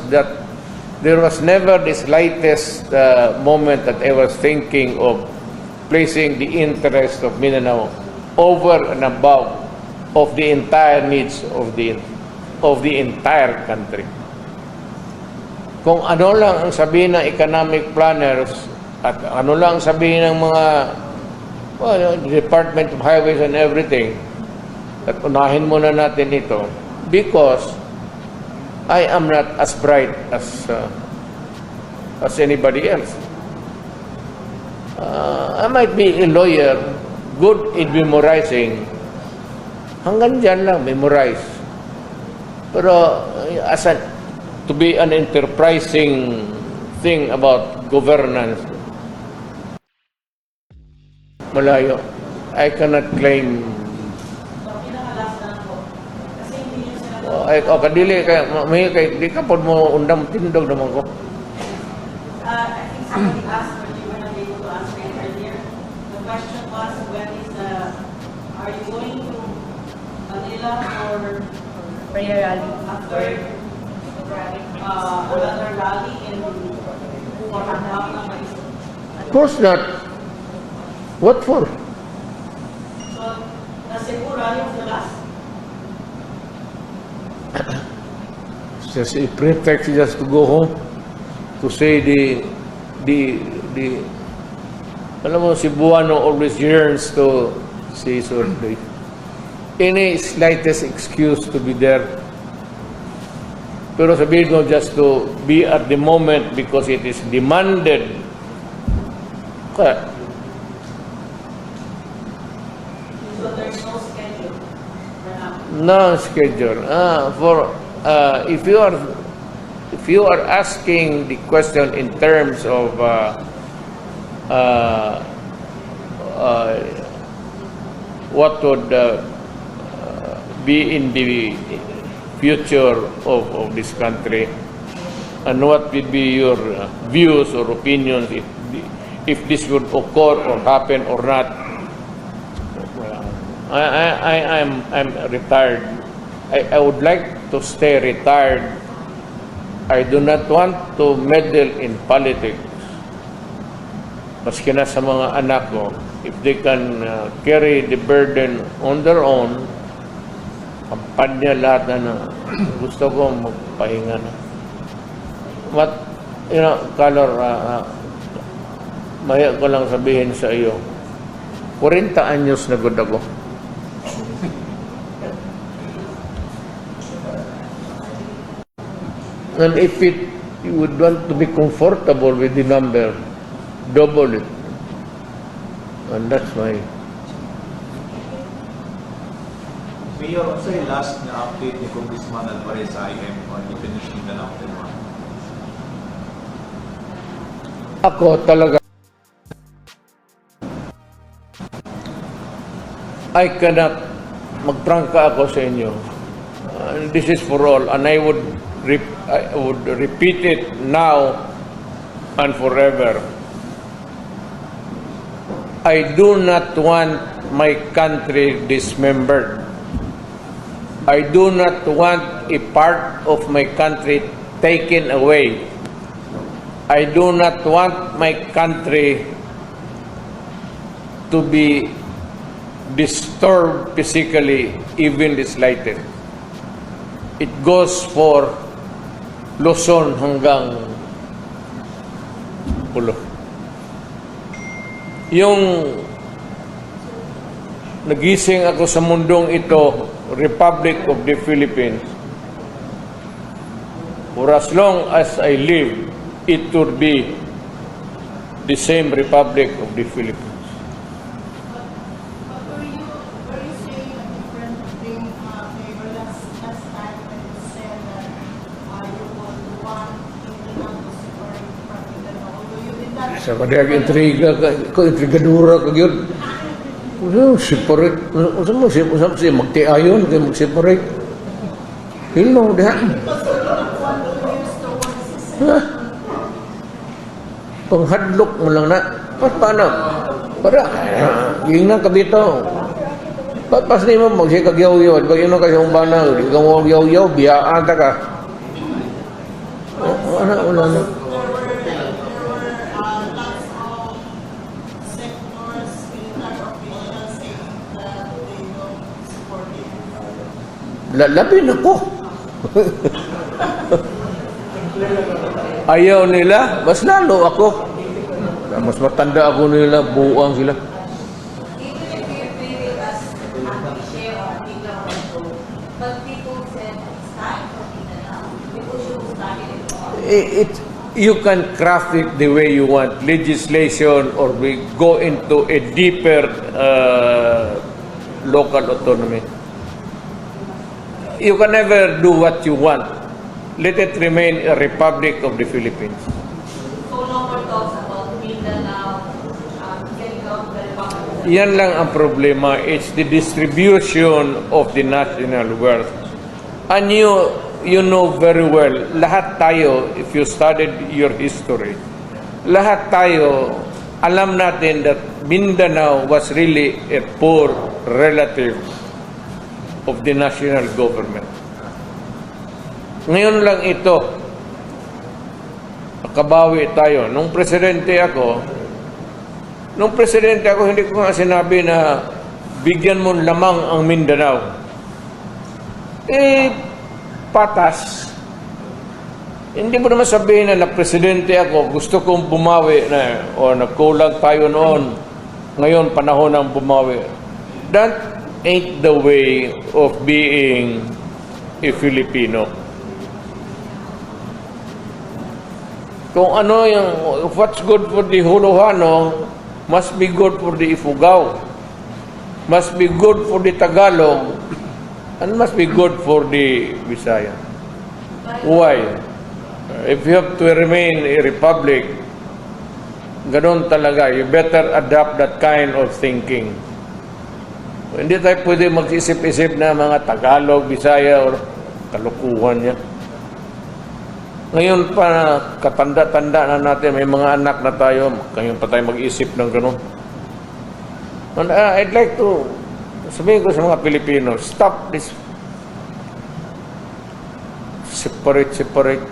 never the slightest moment that I was thinking of placing the interest of Mindanao over and above of the entire needs of the entire country. Kung ano lang ang sabihin ng economic planners at ano lang ang sabihin ng mga Department of Highways and everything, at unahin muna natin ito because I am not as bright as anybody else. I might be a lawyer, good in memorizing. Hanggang dyan lang, memorize. Pero to be an enterprising thing about governance, malayo. I cannot claim. Kadili kay di ka pod mo undang tindog naman ko. I think somebody asked, but you were not able to answer it earlier. The question was, are you going to Manila or Prayer rally. after another rally in Davao? Of course not. What for? So, the Cebu rally was the last? It's just a pretext just to go home to say the alam mo, Cebuano always yearns to see surgery. Any slightest excuse to be there. Pero sabihin mo just to be at the moment because it is demanded. Kaya, So there's no schedule for now? no schedule. If you are asking the question in terms of what would be in the future of this country and what would be your views or opinions if this would occur or happen or not. I'm retired. I would like to stay retired. I do not want to meddle in politics. Maski na sa mga anak ko, if they can carry the burden on their own, kampanya lahat na gusto ko magpahinga na. But, Color, maya ko lang sabihin sa iyo, 40 anyos na gud ako. And if you would want to be comfortable with the number, double it. And that's why. Mayor, also yung last na update ni Congressman Alvarez sa IM on definition na lang din mo. Ako talaga, I cannot, magprangka ako sa inyo. This is for all, and I would repeat it now and forever. I do not want my country dismembered. I do not want a part of my country taken away. I do not want my country to be disturbed physically, even the slightest. It goes for Luzon hanggang Pulo. Yung nagising ako sa mundong ito, Republic of the Philippines, for as long as I live, it would be the same Republic of the Philippines. But were you saying a different thing, Mayor, last time when you said that you would want England to separate from Mindanao? Although you did not... Sa kadang intriga ka, intrigadura ka yun. Separate. Usap mo siya magtiayon kaya mag-separate. Hilno, diha. Ha? Panghadlok mo lang na. Paano? Para, yung nang kabito. Pas ni mo, magsiya kagyaw-yaw. Pag yun ang kasi yung banang, hindi ka mo magyaw-yaw, biyaan ta ka. Wala na. Lalabin ako. Ayaw nila, mas lalo ako. Mas matanda ako nila, buuang sila. Even if you feel it as share or digong, but people said it's time for Mindanao. People should start it. You can craft it the way you want, legislation, or we go into a deeper local autonomy. You can never do what you want. Let it remain a republic of the Philippines. So no more talks about Mindanao, getting out the Republic. Yan lang ang problema. It's the distribution of the national wealth. And you know very well, lahat tayo, if you studied your history, lahat tayo, alam natin that Mindanao was really a poor relative of the national government. Ngayon lang ito, nakabawi tayo. Nung presidente ako, hindi ko nga sinabi na bigyan mo lamang ang Mindanao. Patas. Hindi mo naman sabihin na presidente ako, gusto kong bumawi na, o nagkulang tayo noon, ngayon panahon ng bumawi. That ain't the way of being a Filipino. Kung ano yung, what's good for the Hulahano, must be good for the Ifugao, must be good for the Tagalog, and must be good for the Visaya. Why? If you have to remain a republic, ganun talaga, you better adapt that kind of thinking. Hindi tayo pwede mag-isip-isip na mga Tagalog, Visaya, or kalukuhan yan. Ngayon pa, katanda-tanda na natin, may mga anak na tayo, ngayon pa tayo mag-isip ng ganun. And, I'd like to, sabihin ko sa mga Pilipino, stop this separate.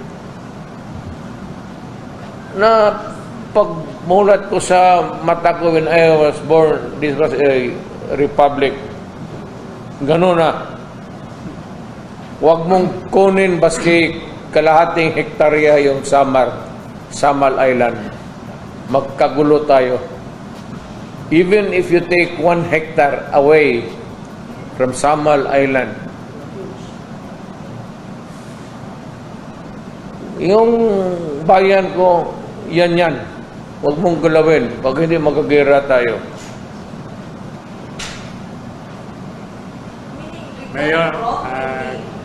Na pagmulat ko sa mata ko when I was born, this was a republic. Ganun na. Huwag mong kunin baski kalahating hektarya yung Samal Island. Magkagulo tayo. Even if you take 1 hectare away from Samal Island, yung bayan ko, yan. Huwag mong galawin. Pag hindi, magagera tayo. Mayor,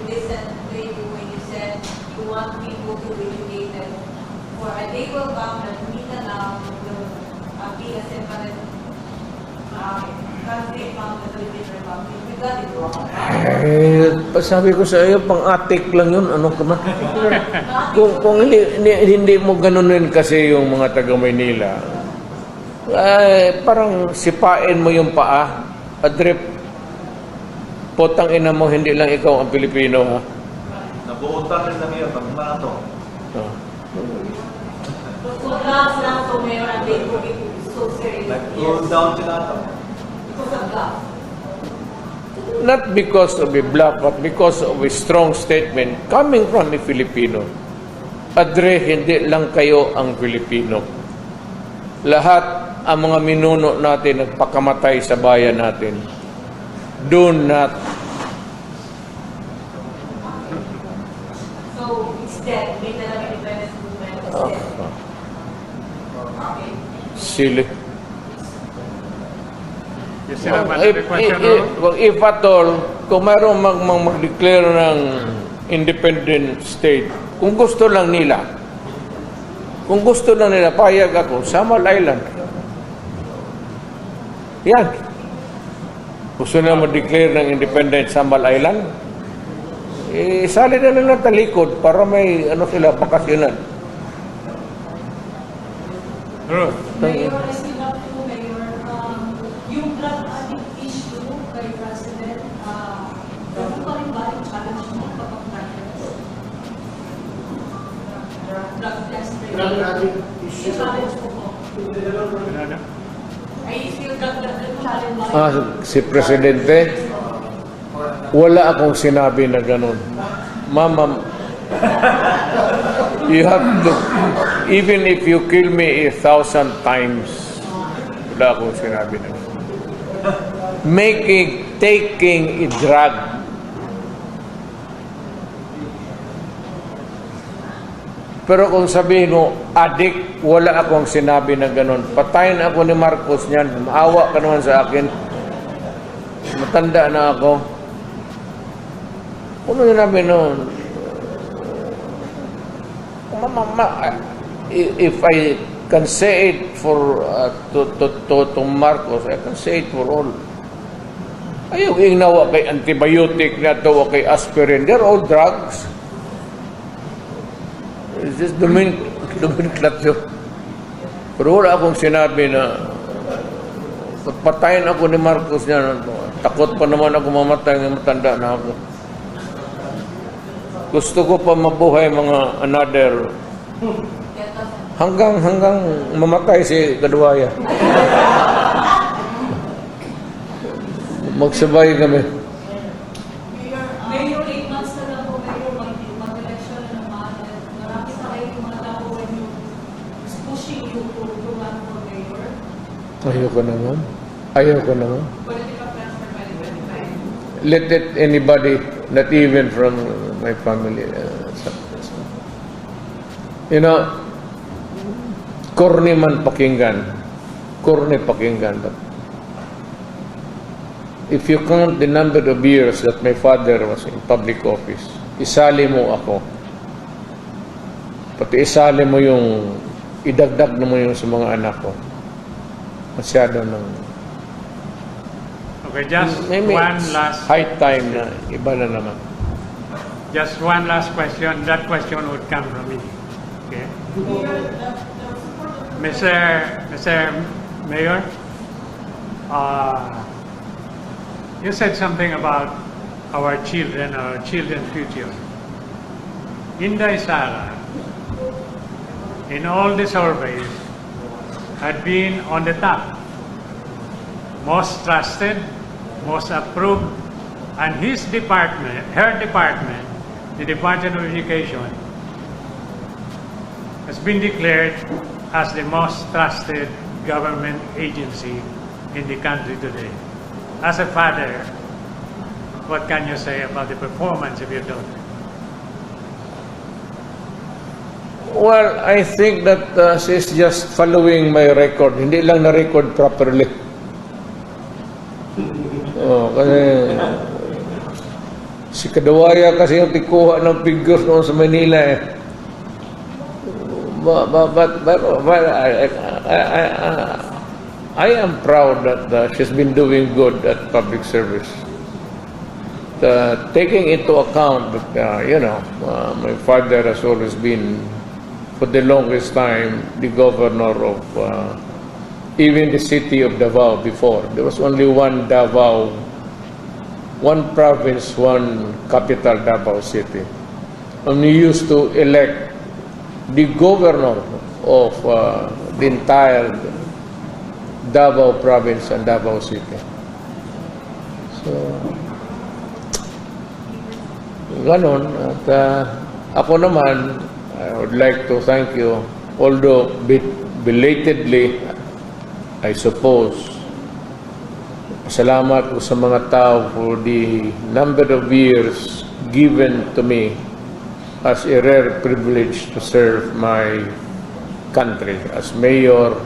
Listen to you when you said you want people to be educated. For a day will come that Mindanao will be a separate country from the Philippine Republic. You got it wrong. Sabi ko sa iyo, pang-atik lang yun. Ano ka na? kung hindi mo ganunin kasi yung mga taga-Maynila, parang sipain mo yung paa, adrip. Potang ina mo, hindi lang ikaw ang Pilipino, ha? Nabuutan rin lang yun, pag mato. So gloves lang to Mayor and they took it so serious. Nag-cool down sila ito. Because of gloves. Not because of a bluff, but because of a strong statement coming from a Filipino. Adre, hindi lang kayo ang Pilipino. Lahat ang mga minuno natin nagpakamatay sa bayan natin. Do not. So it's dead. Mindanao Independence Movement is dead. Okay. Silly. you still have another question, Ro? If at all, kung mayroong mag-declare ng independent state, kung gusto lang nila, payag ako, Samal Island. Yan. Gusto na mag-declare ng independent Samal Island, sali na lang ng talikod para may sila, bakasyonan. Ro, Mayor, I still have to, Mayor, yung drug addict issue kay President, gano'n pa rin ba yung challenge mo kapag drug test? Drug addict issue. Yung challenge mo po. ano? Ay, still drug challenge mo? Si Presidente, Wala akong sinabi na ganun. Mama, you have to, even if you kill me 1,000 times, wala akong sinabi na ganun. Taking a drug. Pero kung sabihin mo, addict, wala akong sinabi na ganun. Patayin ako ni Marcos niyan. Maawa ka naman sa akin. Matanda na ako. Ano yung namin noon? If I can say it for to Marcos, I can say it for all. Ayaw ingnawa kay antibiotic na to o kay aspirin. They're all drugs. It's just duminiklat yun. Pero wala akong sinabi na patayin ako ni Marcos niya. Takot pa naman ako mamatay ng matanda na ako. Gusto ko pa mabuhay mga another hanggang mamatay si Kaduwaya. Magsabay kami. Mayor, 8 months na lang po, Mayor, mag-election na naman. Marami sa kayo yung mga tao when you pushing you to run for Mayor. Ayoko naman. Political transfer 2025. Let it anybody, not even from my family. You know, corny man pakinggan. But if you count the number of years that my father was in public office, isali mo ako. Pati isali mo yung, idagdag mo yung sa mga anak ko. Masyado ng... Okay, just Maybe one it's last, high time na iba na naman. just one last question. That question would come from me. Okay. Mr. Mayor, you said something about our children's future. Inday Sara, in all the surveys, had been on the top, most trusted, most approved, and her department, the Department of Education, has been declared as the most trusted government agency in the country today. As a father, what can you say about the performance of your daughter? Well, I think that she's just following my record. Hindi lang na-record properly. Kasi si Kaduwaya kasi yung tikuha ng figures noon sa Manila eh. But I am proud that she's been doing good at public service. Taking into account that, my father has always been, for the longest time, the governor of even the city of Davao before. There was only one Davao, one province, one capital, Davao City. And we used to elect the governor of the entire Davao province and Davao City. So, ganon. At ako naman, I would like to thank you, although belatedly, I suppose. Salamat po sa mga tao for the number of years given to me as a rare privilege to serve my country as mayor,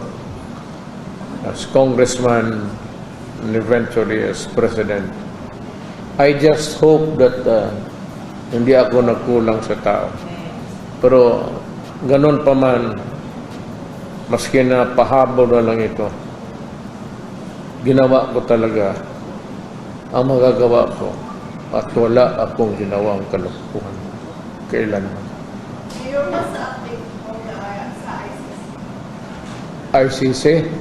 as congressman, and eventually as president. I just hope that hindi ako nagkulang sa tao. Pero ganun pa man, maski na pahabol na lang ito, ginawa ko talaga ang magagawa ko at wala akong ginawang kalukuhan kailanman. Mayor, what's the update on the sa ICC?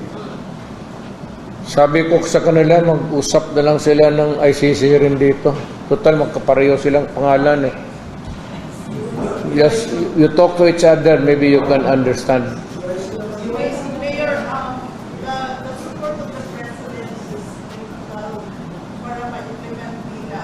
Sabi ko sa kanila, mag-usap na lang sila ng ICC rin dito. Total, magkapareho silang pangalan eh. Just, you talk to each other, maybe you can understand. Mayor, the support of the president is para ma-implement nila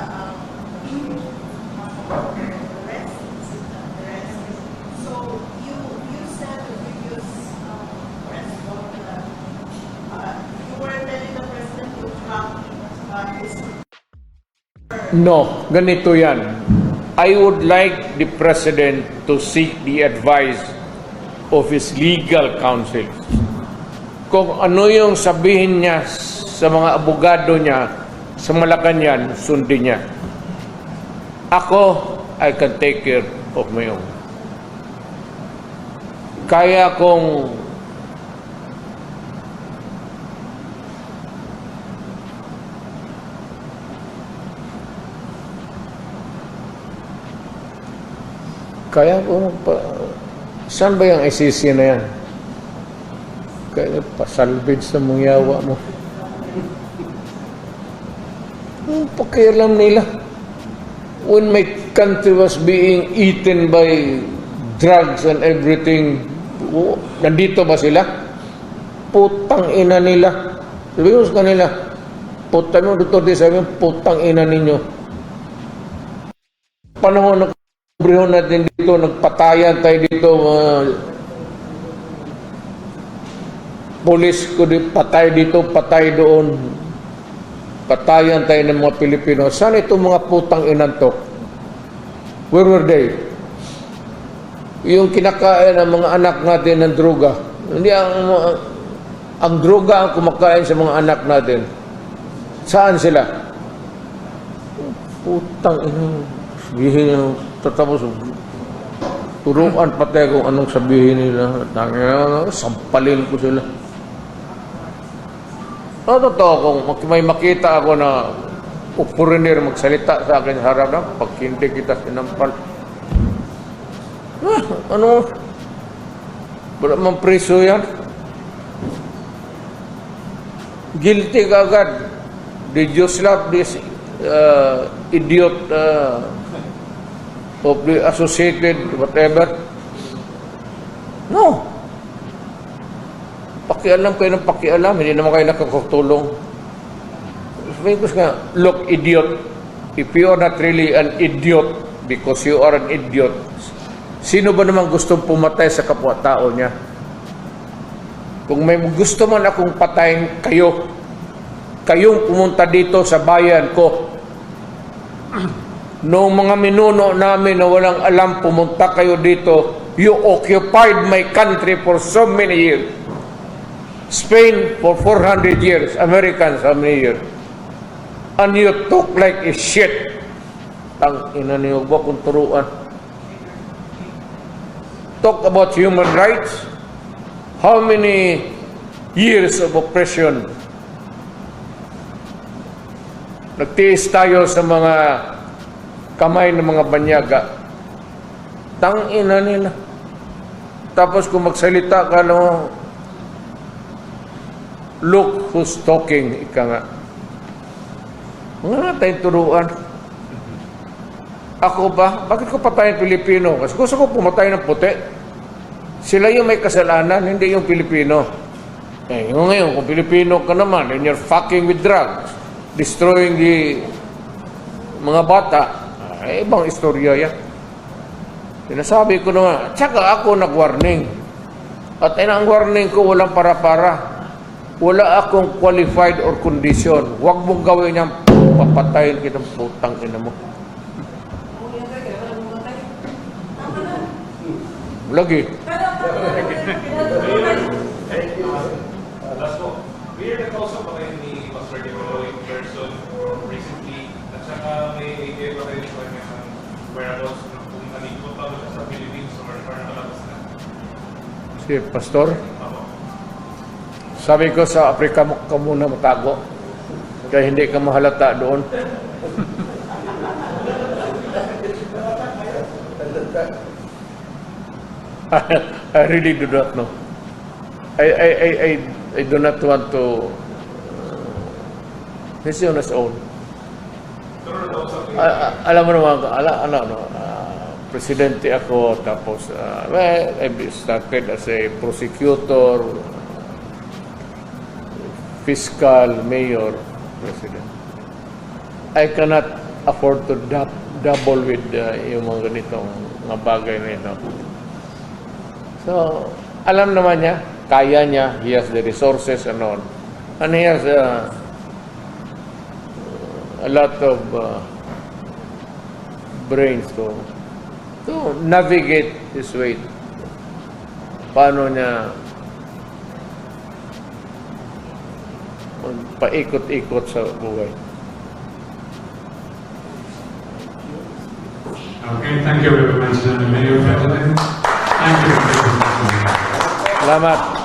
No, ganito yan. I would like the President to seek the advice of his legal counsel. Kung ano yung sabihin niya sa mga abogado niya sa Malacanang, sundin niya. Ako, I can take care of my own. Kaya kung saan ba yung ICC na yan? Kaya pasalvage sa mong yawa mo. Pakialam nila. When my country was being eaten by drugs and everything, nandito ba sila? Putang ina nila. Sabi ko sa kanila, putang mo, Duterte, sabi mo, putang ina ninyo. Panahon na brihon natin dito, nagpatayan tayo dito, polis ko di patay dito, patay doon. Patayan tayo ng mga Pilipino. Saan itong mga putang inantok? Where were they? Yung kinakain ng mga anak natin ng droga. Hindi ang droga ang kumakain sa mga anak natin. Saan sila? Putang ina. Sabihin nyo, tatapos turuan patay kung anong sabihin nila. Sampalin ko sila. Totoo, kung may makita ako na foreigner magsalita sa akin sa harap na, pag hindi kita sinampal. Ano? Wala mang preso yan. Guilty ka agad. Did you slap this idiot of the associated whatever? No. Pakialam kayo ng pakialam, hindi naman kayo nakakatulong. Sabi ko nga, look, idiot, if you are not really an idiot because you are an idiot, sino ba naman gustong pumatay sa kapwa-tao niya? Kung may gusto man akong patayin kayo, kayong pumunta dito sa bayan ko. Noong mga minuno namin na walang alam, pumunta kayo dito, you occupied my country for so many years. Spain for 400 years, Americans how many years? And you talk like a shit. Tang ina niyo ba kung turuan? Talk about human rights. How many years of oppression? Nagtiis tayo sa mga kamay ng mga banyaga. Tang ina nila. Tapos kung magsalita ka no, look who's talking, ika nga. Nga tayong turuan. Ako ba? Bakit ko patayin Pilipino? Kasi gusto ko pumatay ng puti. Sila yung may kasalanan, hindi yung Pilipino. Yung ngayon, kung Pilipino ka naman, and you're fucking with drugs, destroying the mga bata, ibang istorya yan. Sinasabi ko naman, tsaka ako nag-warning. At ang warning ko, walang para-para. Wala akong qualified or condition. Huwag mong gawin yan, papatayin kitang putang ina mo. Lagi. Last po, we heard the cause pa kayo ni Pastor Davao in person recently, at saka may idea pa kayo sa kanyang whereabouts kung nandito pa ba siya sa Philippines or nakalabas na? Si Pastor? Sabi ko sa Afrika ka muna matago. Kaya hindi ka mahalata doon. I really do not know. I do not want to. He's on his own. Alam mo naman, presidente ako, tapos I started as a prosecutor, fiscal, mayor, president. I cannot afford to double with yung mga ganitong mga bagay na ito. So, alam naman niya, kaya niya, he has the resources and all. And he has a lot of brains to navigate his way. Paano niya paikot-ikot sa buhay. Okay, thank you very much, Mayor President. Thank you. Salamat.